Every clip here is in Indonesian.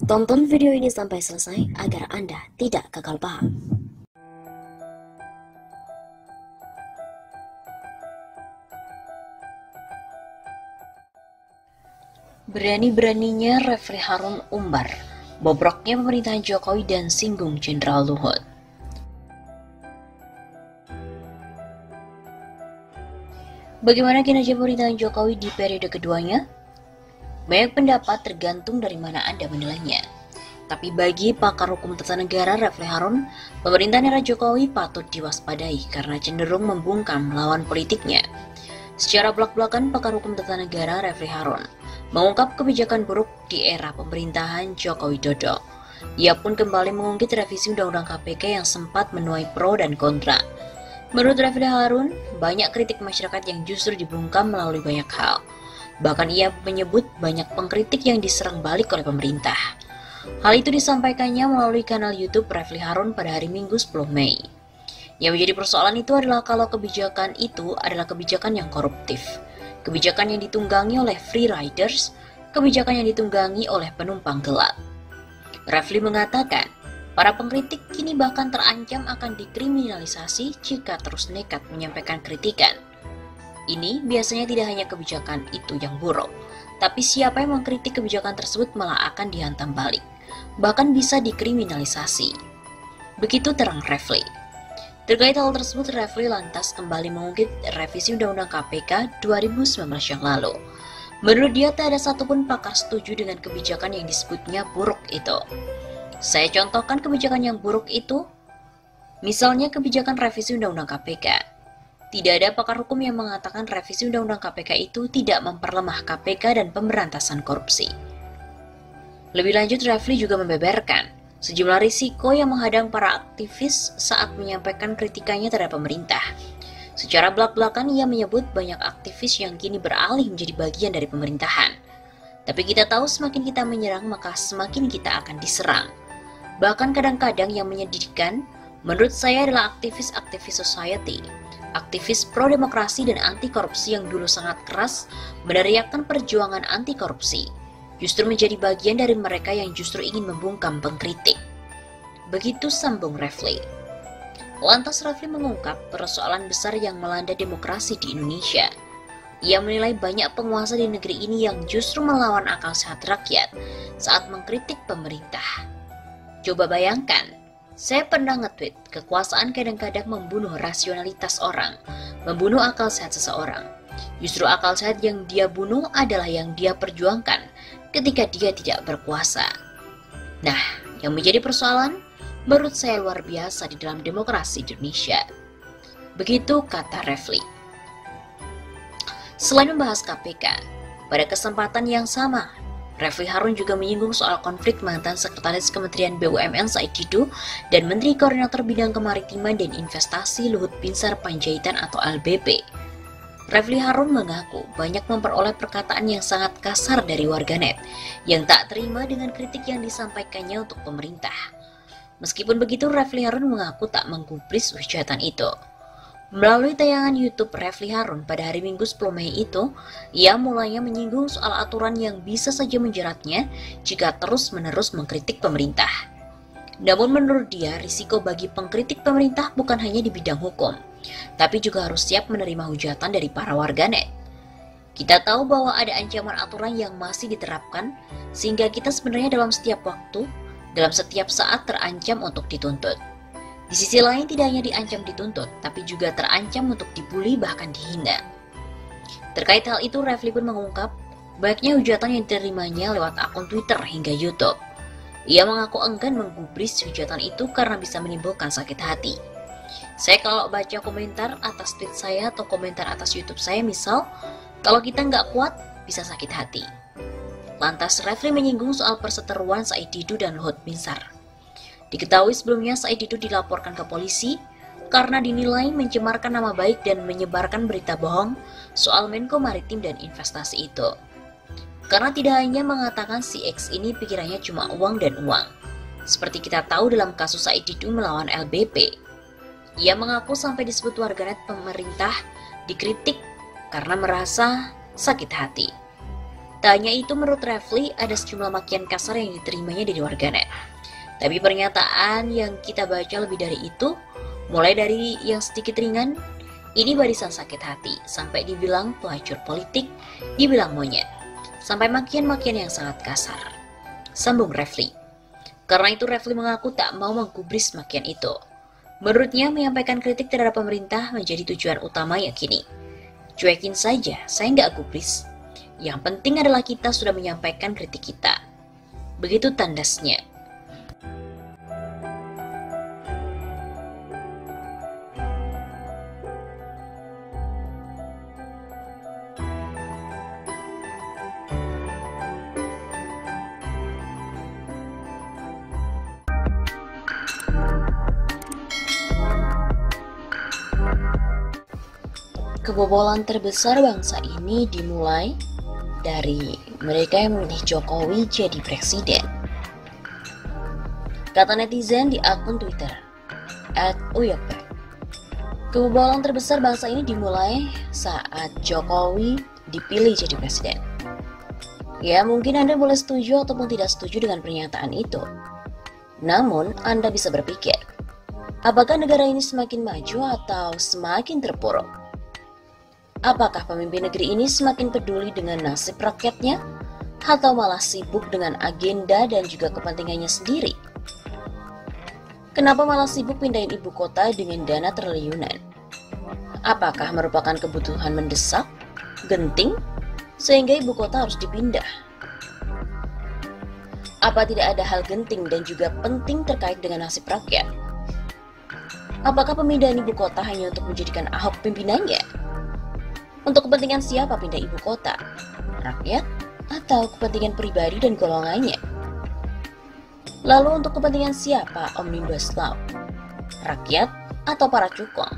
Tonton video ini sampai selesai agar Anda tidak gagal paham. Berani-beraninya Refli Harun umbar, bobroknya pemerintahan Jokowi dan singgung Jenderal Luhut. Bagaimana kinerja pemerintahan Jokowi di periode keduanya? Banyak pendapat tergantung dari mana Anda menilainya. Tapi bagi pakar hukum tata negara Refli Harun, pemerintahan era Jokowi patut diwaspadai karena cenderung membungkam lawan politiknya. Secara belak-belakan, pakar hukum tata negara Refli Harun mengungkap kebijakan buruk di era pemerintahan Joko Widodo. Ia pun kembali mengungkit revisi Undang-Undang KPK yang sempat menuai pro dan kontra. Menurut Refli Harun, banyak kritik masyarakat yang justru dibungkam melalui banyak hal. Bahkan ia menyebut banyak pengkritik yang diserang balik oleh pemerintah. Hal itu disampaikannya melalui kanal YouTube Refli Harun pada hari Minggu 10 Mei. Yang menjadi persoalan itu adalah kalau kebijakan itu adalah kebijakan yang koruptif, kebijakan yang ditunggangi oleh free riders, kebijakan yang ditunggangi oleh penumpang gelap. Refli mengatakan, para pengkritik kini bahkan terancam akan dikriminalisasi jika terus nekat menyampaikan kritikan. Ini biasanya tidak hanya kebijakan itu yang buruk, tapi siapa yang mengkritik kebijakan tersebut malah akan dihantam balik, bahkan bisa dikriminalisasi. Begitu terang Refli. Terkait hal tersebut, Refli lantas kembali mengungkit revisi Undang-Undang KPK 2019 yang lalu. Menurut dia, tak ada satupun pakar setuju dengan kebijakan yang disebutnya buruk itu. Saya contohkan kebijakan yang buruk itu, misalnya kebijakan revisi Undang-Undang KPK. Tidak ada pakar hukum yang mengatakan revisi Undang-Undang KPK itu tidak memperlemah KPK dan pemberantasan korupsi. Lebih lanjut, Refli juga membeberkan sejumlah risiko yang menghadang para aktivis saat menyampaikan kritikannya terhadap pemerintah. Secara belak-belakan ia menyebut banyak aktivis yang kini beralih menjadi bagian dari pemerintahan. Tapi kita tahu semakin kita menyerang maka semakin kita akan diserang. Bahkan kadang-kadang yang menyedihkan menurut saya adalah aktivis-aktivis society, aktivis pro-demokrasi dan anti-korupsi yang dulu sangat keras meneriakkan perjuangan anti-korupsi, justru menjadi bagian dari mereka yang justru ingin membungkam pengkritik. Begitu sambung Refli. Lantas Refli mengungkap persoalan besar yang melanda demokrasi di Indonesia. Ia menilai banyak penguasa di negeri ini yang justru melawan akal sehat rakyat saat mengkritik pemerintah. Coba bayangkan, saya pernah nge-tweet, kekuasaan kadang-kadang membunuh rasionalitas orang, membunuh akal sehat seseorang. Justru akal sehat yang dia bunuh adalah yang dia perjuangkan ketika dia tidak berkuasa. Nah, yang menjadi persoalan menurut saya luar biasa di dalam demokrasi di Indonesia. Begitu kata Refli. Selain membahas KPK, pada kesempatan yang sama, Refli Harun juga menyinggung soal konflik mantan Sekretaris Kementerian BUMN Said Didu dan Menteri Koordinator Bidang Kemaritiman dan Investasi Luhut Binsar Panjaitan atau LBP. Refli Harun mengaku banyak memperoleh perkataan yang sangat kasar dari warganet yang tak terima dengan kritik yang disampaikannya untuk pemerintah. Meskipun begitu, Refli Harun mengaku tak menggubris ujaran itu. Melalui tayangan YouTube Refli Harun pada hari Minggu 10 Mei itu, ia mulanya menyinggung soal aturan yang bisa saja menjeratnya jika terus-menerus mengkritik pemerintah. Namun menurut dia, risiko bagi pengkritik pemerintah bukan hanya di bidang hukum, tapi juga harus siap menerima hujatan dari para warganet. Kita tahu bahwa ada ancaman aturan yang masih diterapkan, sehingga kita sebenarnya dalam setiap waktu, dalam setiap saat terancam untuk dituntut. Di sisi lain tidak hanya diancam dituntut, tapi juga terancam untuk dibully bahkan dihina. Terkait hal itu, Refli pun mengungkap banyaknya hujatan yang diterimanya lewat akun Twitter hingga YouTube. Ia mengaku enggan menggubris hujatan itu karena bisa menimbulkan sakit hati. Saya kalau baca komentar atas tweet saya atau komentar atas YouTube saya misal, kalau kita nggak kuat bisa sakit hati. Lantas Refli menyinggung soal perseteruan Said Didu dan Luhut Binsar. Diketahui sebelumnya Said Didu dilaporkan ke polisi karena dinilai mencemarkan nama baik dan menyebarkan berita bohong soal Menko Maritim dan Investasi itu. Karena tidak hanya mengatakan si X ini pikirannya cuma uang dan uang. Seperti kita tahu dalam kasus Said Didu melawan LBP. Ia mengaku sampai disebut warganet pemerintah dikritik karena merasa sakit hati. Tak hanya itu, menurut Refli, ada sejumlah makian kasar yang diterimanya dari warganet. Tapi pernyataan yang kita baca lebih dari itu, mulai dari yang sedikit ringan, ini barisan sakit hati, sampai dibilang pelacur politik, dibilang monyet, sampai makian-makian yang sangat kasar. Sambung Refli. Karena itu Refli mengaku tak mau menggubris makian itu. Menurutnya, menyampaikan kritik terhadap pemerintah menjadi tujuan utamanya kini. Cuekin saja, saya nggak gubris. Yang penting adalah kita sudah menyampaikan kritik kita. Begitu tandasnya. Kebobolan terbesar bangsa ini dimulai dari mereka yang memilih Jokowi jadi presiden. Kata netizen di akun Twitter @uyope. Kebobolan terbesar bangsa ini dimulai saat Jokowi dipilih jadi presiden. Ya, mungkin Anda boleh setuju ataupun tidak setuju dengan pernyataan itu. Namun, Anda bisa berpikir, apakah negara ini semakin maju atau semakin terpuruk? Apakah pemimpin negeri ini semakin peduli dengan nasib rakyatnya atau malah sibuk dengan agenda dan juga kepentingannya sendiri? Kenapa malah sibuk pindahin ibu kota dengan dana triliunan? Apakah merupakan kebutuhan mendesak, genting, sehingga ibu kota harus dipindah? Apa tidak ada hal genting dan juga penting terkait dengan nasib rakyat? Apakah pemindahan ibu kota hanya untuk menjadikan Ahok pimpinannya? Untuk kepentingan siapa pindah ibu kota? Rakyat atau kepentingan pribadi dan golongannya? Lalu untuk kepentingan siapa Omnibus Law? Rakyat atau para cukong?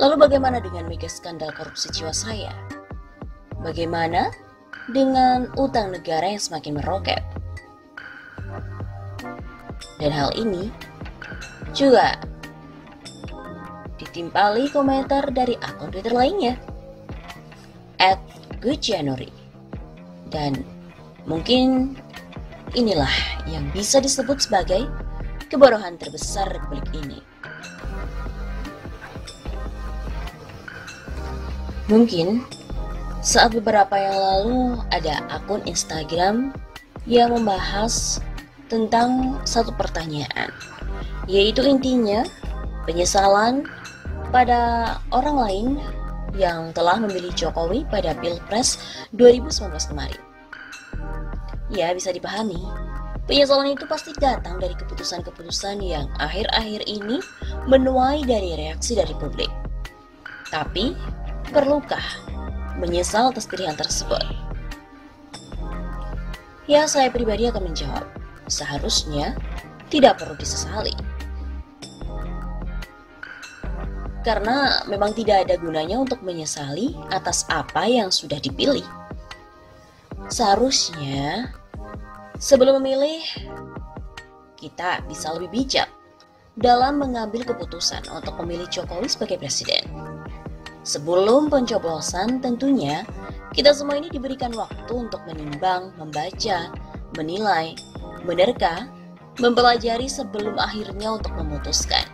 Lalu bagaimana dengan mega skandal korupsi Jiwasraya? Bagaimana dengan utang negara yang semakin meroket? Dan hal ini juga ditimpali komentar dari akun Twitter lainnya @goodjanuary. Dan mungkin inilah yang bisa disebut sebagai kebodohan terbesar Republik ini. Mungkin saat beberapa yang lalu ada akun Instagram yang membahas tentang satu pertanyaan, yaitu intinya penyesalan pada orang lain yang telah memilih Jokowi pada Pilpres 2019 kemarin. Ya, bisa dipahami, penyesalan itu pasti datang dari keputusan-keputusan yang akhir-akhir ini menuai dari reaksi dari publik. Tapi, perlukah menyesal atas pilihan tersebut? Ya, saya pribadi akan menjawab, seharusnya tidak perlu disesali. Karena memang tidak ada gunanya untuk menyesali atas apa yang sudah dipilih. Seharusnya sebelum memilih, kita bisa lebih bijak dalam mengambil keputusan untuk memilih Jokowi sebagai presiden. Sebelum pencoblosan, tentunya kita semua ini diberikan waktu untuk menimbang, membaca, menilai, menerka, mempelajari sebelum akhirnya untuk memutuskan.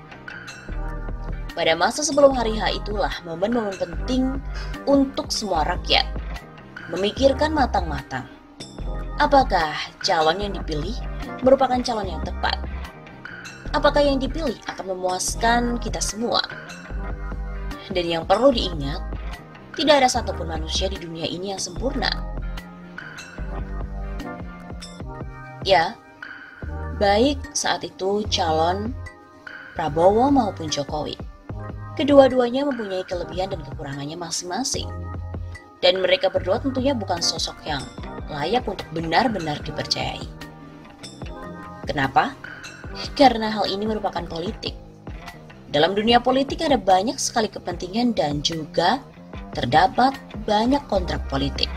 Pada masa sebelum hari H itulah momen-momen penting untuk semua rakyat memikirkan matang-matang. Apakah calon yang dipilih merupakan calon yang tepat? Apakah yang dipilih akan memuaskan kita semua? Dan yang perlu diingat, tidak ada satupun manusia di dunia ini yang sempurna. Ya, baik saat itu calon Prabowo maupun Jokowi. Kedua-duanya mempunyai kelebihan dan kekurangannya masing-masing. Dan mereka berdua tentunya bukan sosok yang layak untuk benar-benar dipercayai. Kenapa? Karena hal ini merupakan politik. Dalam dunia politik ada banyak sekali kepentingan dan juga terdapat banyak kontrak politik.